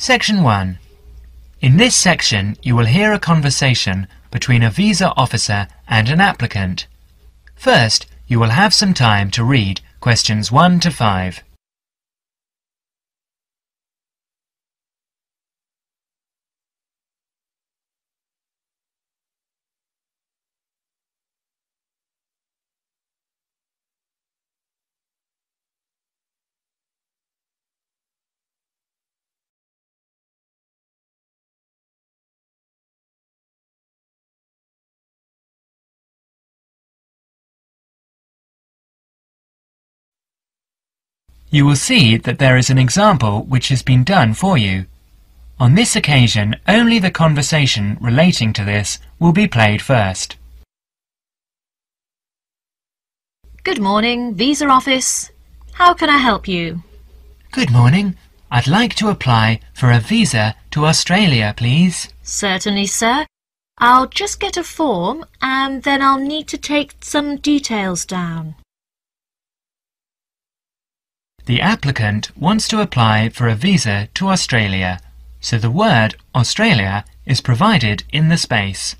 Section 1. In this section, you will hear a conversation between a visa officer and an applicant. First, you will have some time to read questions 1 to 5. You will see that there is an example which has been done for you. On this occasion, only the conversation relating to this will be played first. Good morning, Visa Office. How can I help you? Good morning. I'd like to apply for a visa to Australia, please. Certainly, sir. I'll just get a form and then I'll need to take some details down. The applicant wants to apply for a visa to Australia, so the word Australia is provided in the space.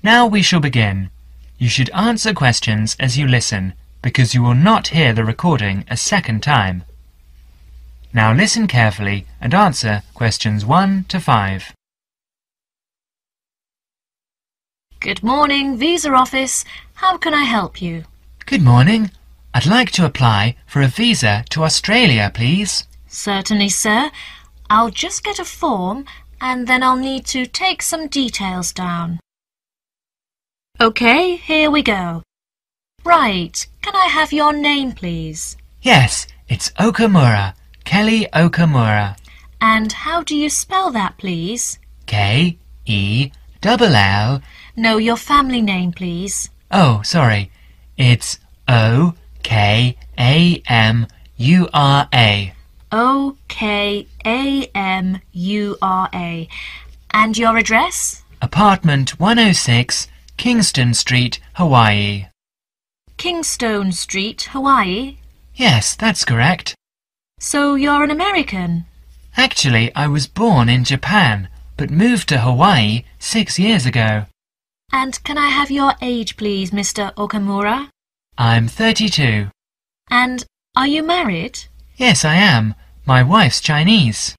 Now we shall begin. You should answer questions as you listen, because you will not hear the recording a second time. Now listen carefully and answer questions 1 to 5. Good morning, Visa Office. How can I help you? Good morning. I'd like to apply for a visa to Australia, please. Certainly, sir. I'll just get a form and then I'll need to take some details down. OK, here we go. Right, can I have your name, please? Yes, it's Okamura, Kelly Okamura. And how do you spell that, please? K-E-L-L. No, your family name, please. Oh, sorry. It's O-K-A-M-U-R-A. O-K-A-M-U-R-A. And your address? Apartment 106, Kingston Street, Hawaii. Kingstone Street, Hawaii? Yes, that's correct. So you're an American? Actually, I was born in Japan, but moved to Hawaii 6 years ago. And can I have your age, please, Mr. Okamura? I'm 32. And are you married? Yes, I am. My wife's Chinese.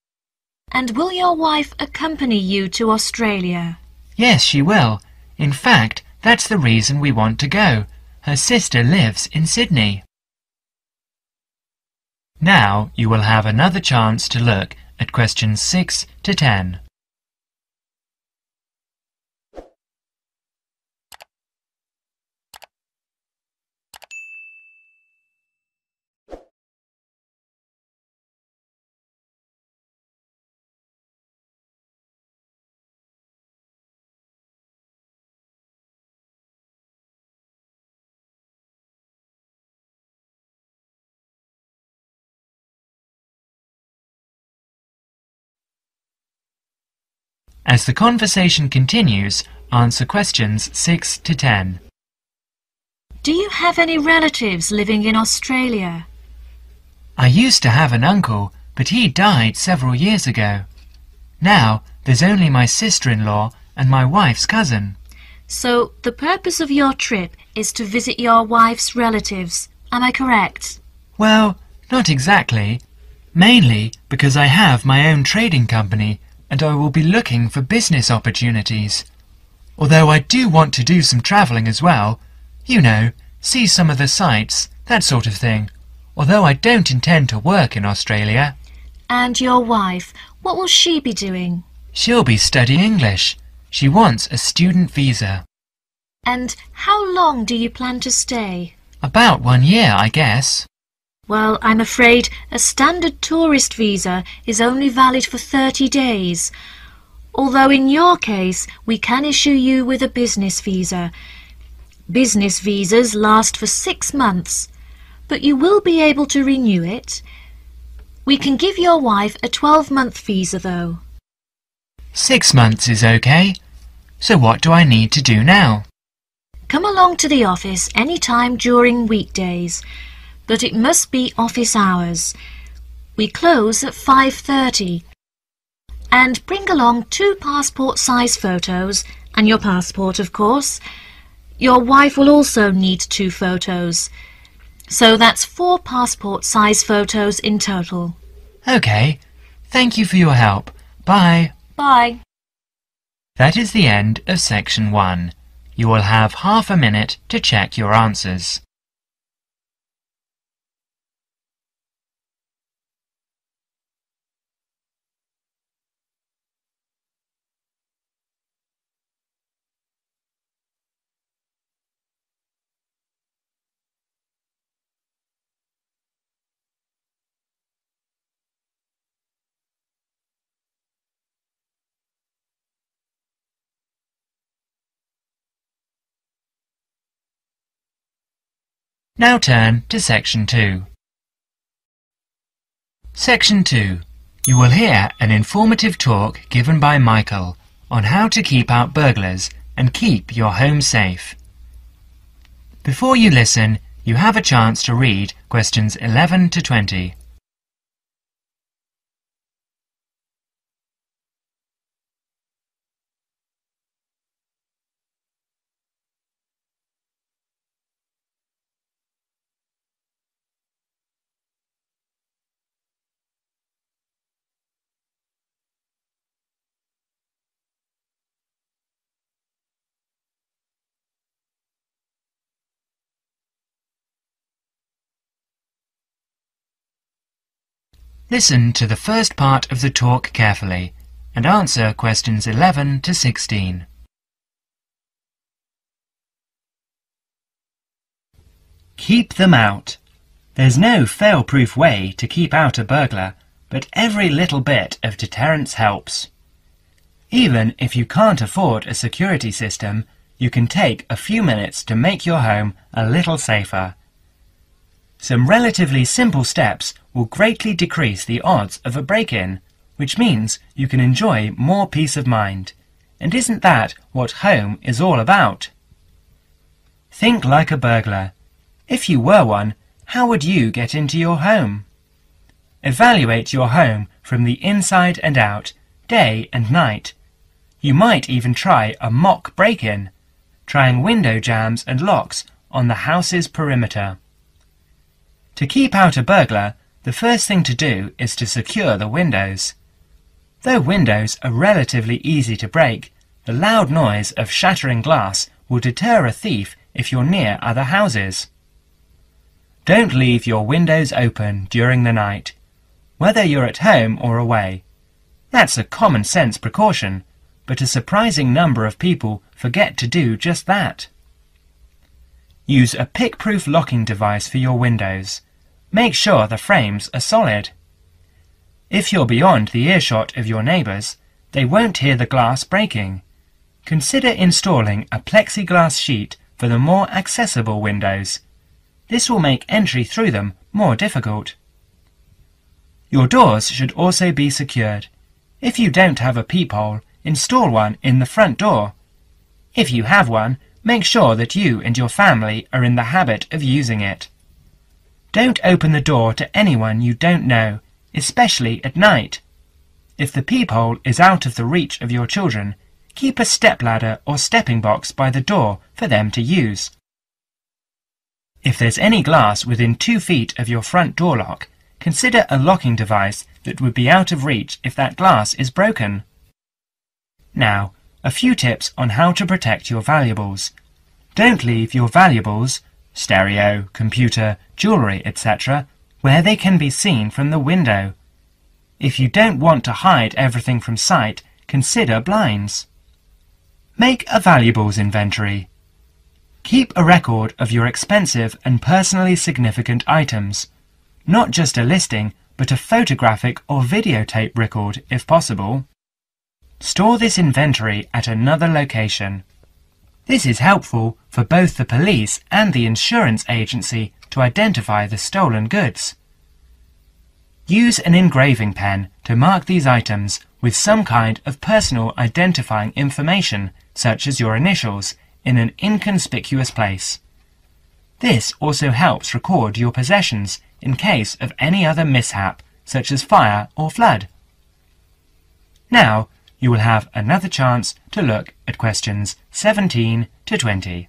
And will your wife accompany you to Australia? Yes, she will. In fact, that's the reason we want to go. Her sister lives in Sydney. Now you will have another chance to look at questions 6 to 10. As the conversation continues, answer questions 6 to 10. Do you have any relatives living in Australia? I used to have an uncle, but he died several years ago. Now there's only my sister-in-law and my wife's cousin. So the purpose of your trip is to visit your wife's relatives, am I correct? Well, not exactly. Mainly because I have my own trading company and I will be looking for business opportunities. Although I do want to do some travelling as well. You know, see some of the sights, that sort of thing. Although I don't intend to work in Australia. And your wife, what will she be doing? She'll be studying English. She wants a student visa. And how long do you plan to stay? About 1 year, I guess. Well, I'm afraid a standard tourist visa is only valid for 30 days. Although in your case, we can issue you with a business visa. Business visas last for 6 months, but you will be able to renew it. We can give your wife a 12-month visa, though. 6 months is okay. So what do I need to do now? Come along to the office any time during weekdays, but it must be office hours. We close at 5:30. And bring along 2 passport-size photos, and your passport, of course. Your wife will also need 2 photos. So that's 4 passport-size photos in total. OK, thank you for your help. Bye. Bye. That is the end of section 1. You will have half a minute to check your answers. Now turn to section 2. Section 2. You will hear an informative talk given by Michael on how to keep out burglars and keep your home safe. Before you listen, you have a chance to read questions 11 to 20. Listen to the first part of the talk carefully and answer questions 11 to 16. Keep them out. There's no fail-proof way to keep out a burglar, but every little bit of deterrence helps. Even if you can't afford a security system, you can take a few minutes to make your home a little safer. Some relatively simple steps will greatly decrease the odds of a break-in, which means you can enjoy more peace of mind. And isn't that what home is all about? Think like a burglar. If you were one, how would you get into your home? Evaluate your home from the inside and out, day and night. You might even try a mock break-in, trying window jambs and locks on the house's perimeter. To keep out a burglar, the first thing to do is to secure the windows. Though windows are relatively easy to break, the loud noise of shattering glass will deter a thief if you're near other houses. Don't leave your windows open during the night, whether you're at home or away. That's a common sense precaution, but a surprising number of people forget to do just that. Use a pick-proof locking device for your windows. Make sure the frames are solid. If you're beyond the earshot of your neighbours, they won't hear the glass breaking. Consider installing a plexiglass sheet for the more accessible windows. This will make entry through them more difficult. Your doors should also be secured. If you don't have a peephole, install one in the front door. If you have one, make sure that you and your family are in the habit of using it. Don't open the door to anyone you don't know, especially at night. If the peephole is out of the reach of your children, keep a stepladder or stepping box by the door for them to use. If there's any glass within 2 feet of your front door lock, consider a locking device that would be out of reach if that glass is broken. Now, a few tips on how to protect your valuables. Don't leave your valuables, stereo, computer, jewellery, etc., where they can be seen from the window. If you don't want to hide everything from sight, consider blinds. Make a valuables inventory. Keep a record of your expensive and personally significant items. Not just a listing, but a photographic or videotape record if possible. Store this inventory at another location. This is helpful for both the police and the insurance agency to identify the stolen goods. Use an engraving pen to mark these items with some kind of personal identifying information, such as your initials, in an inconspicuous place. This also helps record your possessions in case of any other mishap, such as fire or flood. Now you will have another chance to look at questions 17 to 20.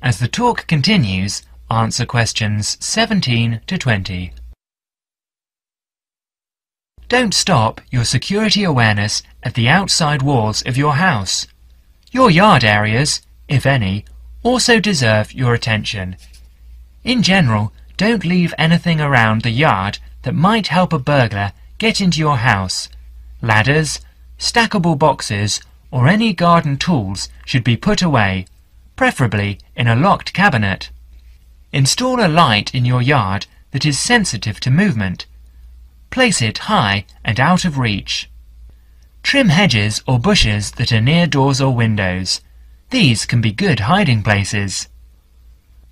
As the talk continues, answer questions 17 to 20. Don't stop your security awareness at the outside walls of your house. Your yard areas, if any, also deserve your attention. In general, don't leave anything around the yard that might help a burglar get into your house. Ladders, stackable boxes, or any garden tools should be put away, preferably in a locked cabinet. Install a light in your yard that is sensitive to movement. Place it high and out of reach. Trim hedges or bushes that are near doors or windows. These can be good hiding places.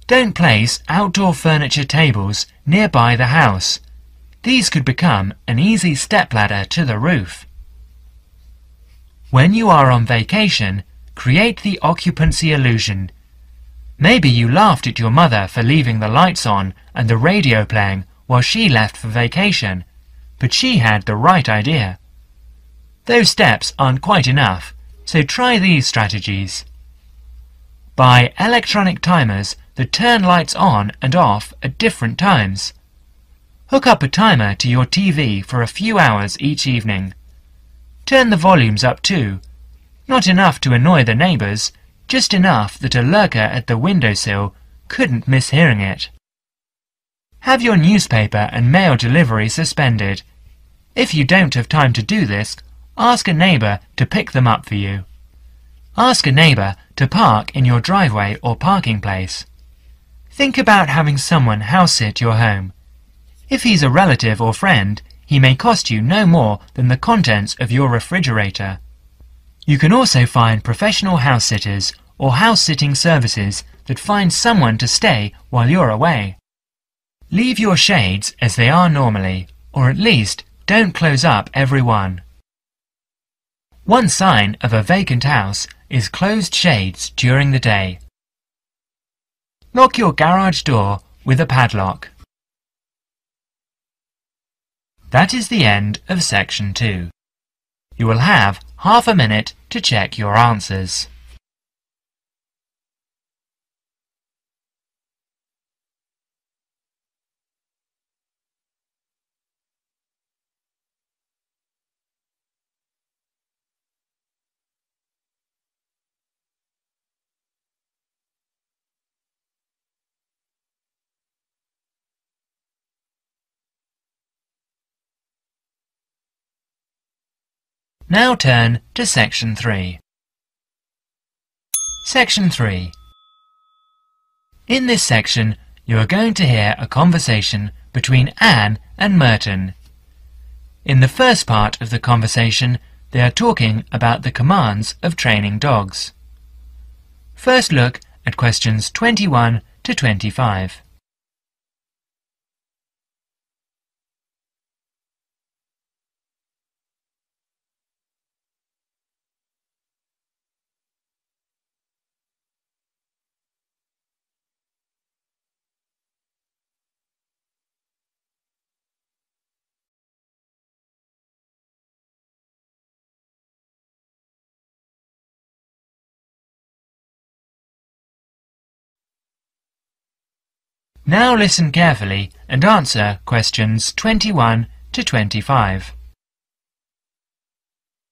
Don't place outdoor furniture tables nearby the house. These could become an easy stepladder to the roof. When you are on vacation, create the occupancy illusion. Maybe you laughed at your mother for leaving the lights on and the radio playing while she left for vacation, but she had the right idea. Those steps aren't quite enough, so try these strategies. Buy electronic timers that turn lights on and off at different times. Hook up a timer to your TV for a few hours each evening. Turn the volumes up too. Not enough to annoy the neighbours, just enough that a lurker at the windowsill couldn't miss hearing it. Have your newspaper and mail delivery suspended. If you don't have time to do this, ask a neighbour to pick them up for you. Ask a neighbour to park in your driveway or parking place. Think about having someone house-sit your home. If he's a relative or friend, he may cost you no more than the contents of your refrigerator. You can also find professional house-sitters or house-sitting services that find someone to stay while you're away. Leave your shades as they are normally, or at least don't close up every one. One sign of a vacant house is closed shades during the day. Lock your garage door with a padlock. That is the end of section 2. You will have half a minute to check your answers. Now turn to section 3. Section 3. In this section, you are going to hear a conversation between Anne and Merton. In the first part of the conversation, they are talking about the commands of training dogs. First look at questions 21 to 25. Now listen carefully and answer questions 21 to 25.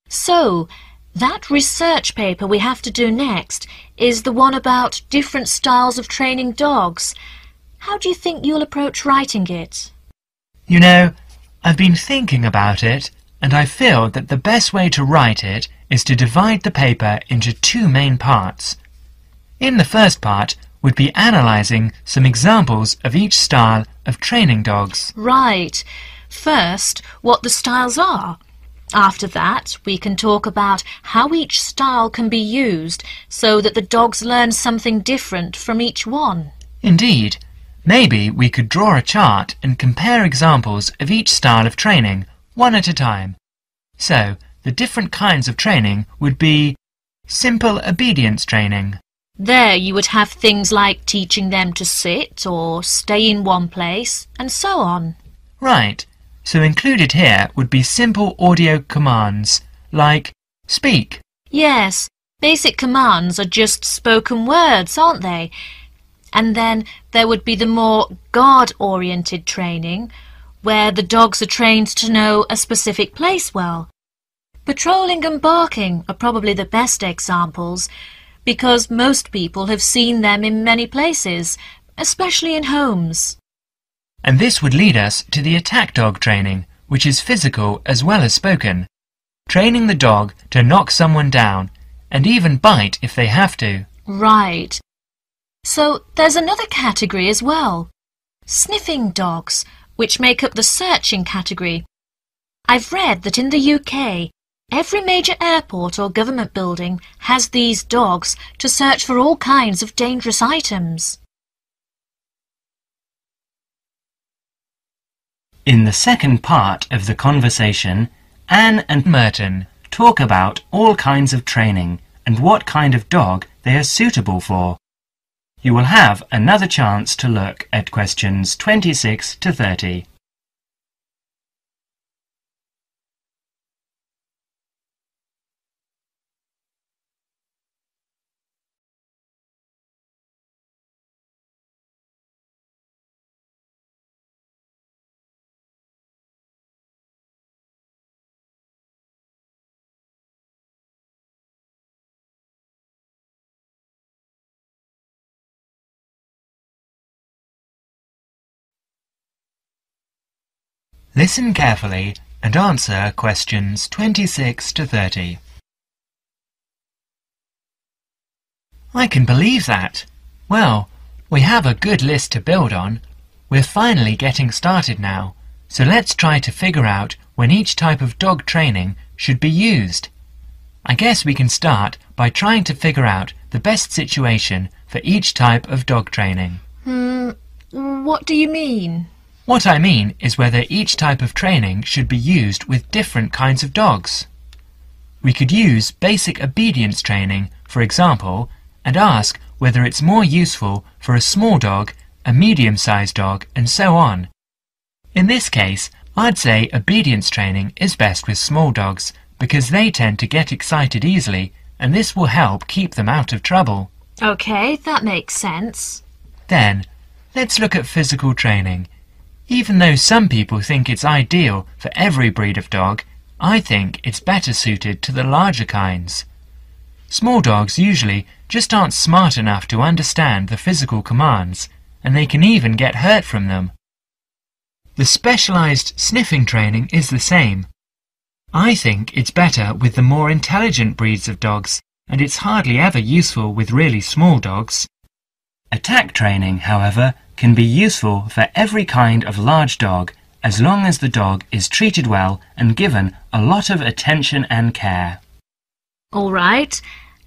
So, that research paper we have to do next is the one about different styles of training dogs. How do you think you'll approach writing it? You know, I've been thinking about it, and I feel that the best way to write it is to divide the paper into two main parts. In the first part, would be analysing some examples of each style of training dogs. Right. First, what the styles are. After that, we can talk about how each style can be used so that the dogs learn something different from each one. Indeed. Maybe we could draw a chart and compare examples of each style of training, one at a time. So, the different kinds of training would be simple obedience training. There you would have things like teaching them to sit or stay in one place, and so on. Right. So included here would be simple audio commands, like speak. Yes, basic commands are just spoken words, aren't they? And then there would be the more guard-oriented training, where the dogs are trained to know a specific place well. Patrolling and barking are probably the best examples, because most people have seen them in many places, especially in homes. And this would lead us to the attack dog training, which is physical as well as spoken, training the dog to knock someone down and even bite if they have to. Right. So there's another category as well, sniffing dogs, which make up the searching category. I've read that in the UK, every major airport or government building has these dogs to search for all kinds of dangerous items. In the second part of the conversation, Anne and Merton. talk about all kinds of training and what kind of dog they are suitable for. You will have another chance to look at questions 26 to 30. Listen carefully and answer questions 26 to 30. I can believe that. Well, we have a good list to build on. We're finally getting started now, so let's try to figure out when each type of dog training should be used. I guess we can start by trying to figure out the best situation for each type of dog training. What do you mean? What I mean is whether each type of training should be used with different kinds of dogs. We could use basic obedience training, for example, and ask whether it's more useful for a small dog, a medium-sized dog, and so on. In this case, I'd say obedience training is best with small dogs because they tend to get excited easily, and this will help keep them out of trouble. Okay, that makes sense. Then, let's look at physical training. Even though some people think it's ideal for every breed of dog, I think it's better suited to the larger kinds. Small dogs usually just aren't smart enough to understand the physical commands, and they can even get hurt from them. The specialized sniffing training is the same. I think it's better with the more intelligent breeds of dogs, and it's hardly ever useful with really small dogs. Attack training, however, can be useful for every kind of large dog as long as the dog is treated well and given a lot of attention and care. All right.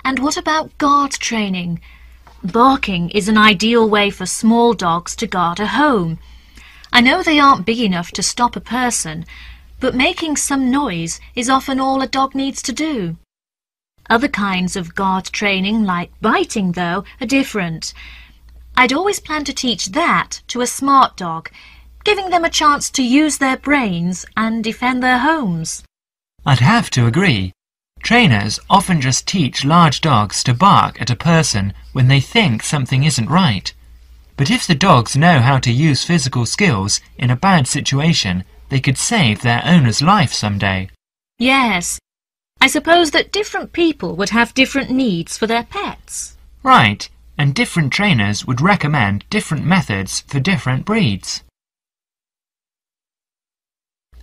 And what about guard training? Barking is an ideal way for small dogs to guard a home. I know they aren't big enough to stop a person, but making some noise is often all a dog needs to do. Other kinds of guard training, like biting, though, are different. I'd always plan to teach that to a smart dog, giving them a chance to use their brains and defend their homes. I'd have to agree. Trainers often just teach large dogs to bark at a person when they think something isn't right. But if the dogs know how to use physical skills in a bad situation, they could save their owner's life someday. Yes. I suppose that different people would have different needs for their pets. Right, and different trainers would recommend different methods for different breeds.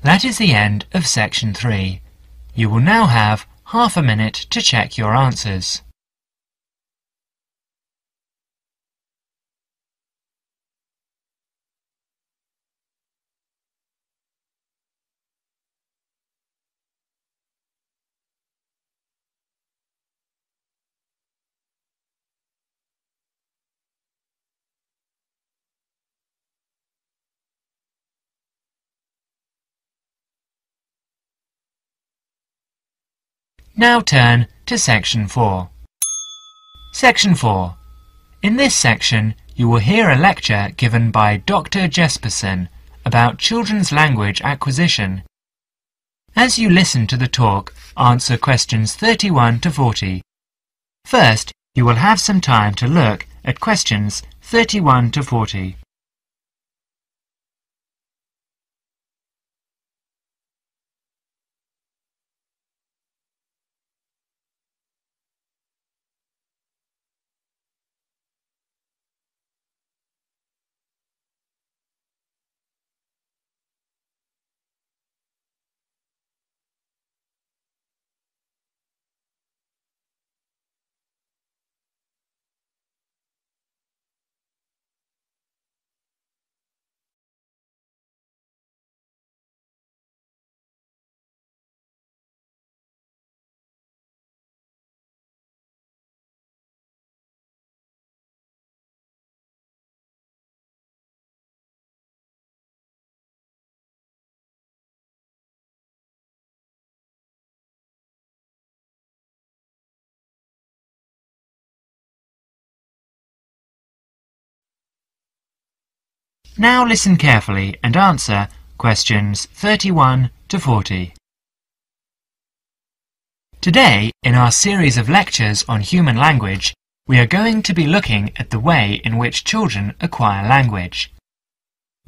That is the end of section 3. You will now have half a minute to check your answers. Now turn to Section 4. Section 4. In this section, you will hear a lecture given by Dr. Jesperson about children's language acquisition. As you listen to the talk, answer questions 31 to 40. First, you will have some time to look at questions 31 to 40. Now listen carefully and answer questions 31 to 40. Today, in our series of lectures on human language, we are going to be looking at the way in which children acquire language.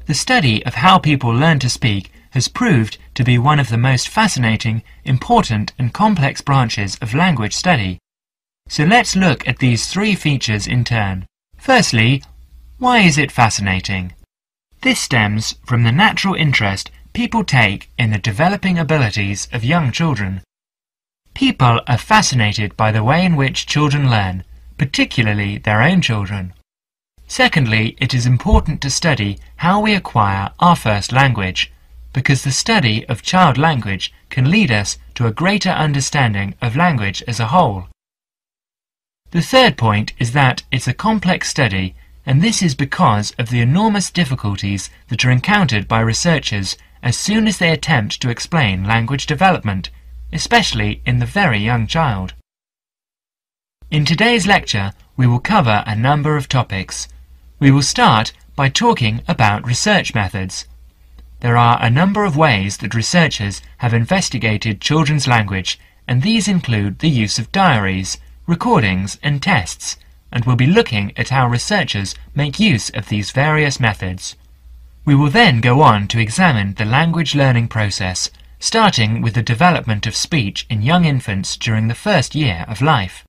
The study of how people learn to speak has proved to be one of the most fascinating, important and complex branches of language study. So let's look at these three features in turn. Firstly, why is it fascinating? This stems from the natural interest people take in the developing abilities of young children. People are fascinated by the way in which children learn, particularly their own children. Secondly, it is important to study how we acquire our first language, because the study of child language can lead us to a greater understanding of language as a whole. The third point is that it's a complex study, and this is because of the enormous difficulties that are encountered by researchers as soon as they attempt to explain language development, especially in the very young child. In today's lecture, we will cover a number of topics. We will start by talking about research methods. There are a number of ways that researchers have investigated children's language, and these include the use of diaries, recordings and tests, and we'll be looking at how researchers make use of these various methods. We will then go on to examine the language learning process, starting with the development of speech in young infants during the first year of life.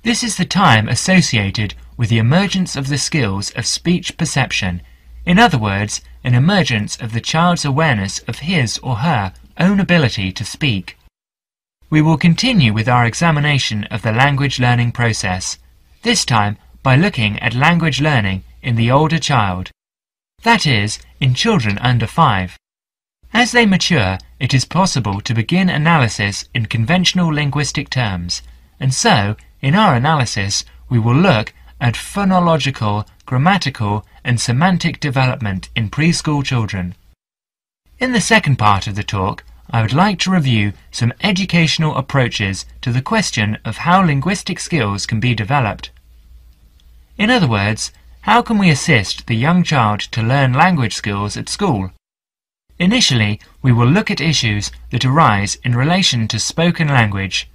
This is the time associated with the emergence of the skills of speech perception, in other words, an emergence of the child's awareness of his or her own ability to speak. We will continue with our examination of the language learning process, this time by looking at language learning in the older child, that is, in children under 5. As they mature, it is possible to begin analysis in conventional linguistic terms, and so, in our analysis, we will look at phonological, grammatical and semantic development in preschool children. In the second part of the talk, I would like to review some educational approaches to the question of how linguistic skills can be developed. In other words, how can we assist the young child to learn language skills at school? Initially, we will look at issues that arise in relation to spoken language.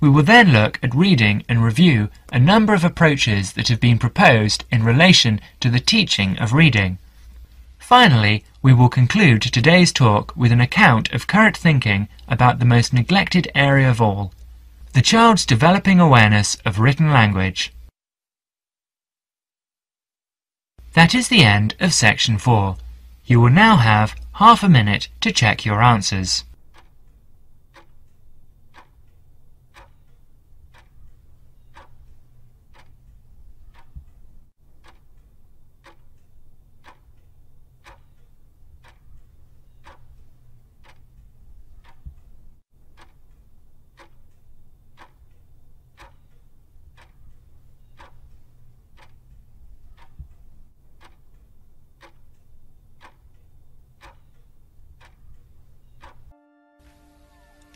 We will then look at reading and review a number of approaches that have been proposed in relation to the teaching of reading. Finally, we will conclude today's talk with an account of current thinking about the most neglected area of all, the child's developing awareness of written language. That is the end of Section 4. You will now have half a minute to check your answers.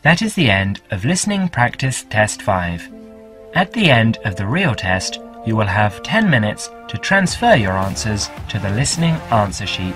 That is the end of Listening Practice Test 5. At the end of the real test, you will have 10 minutes to transfer your answers to the listening answer sheet.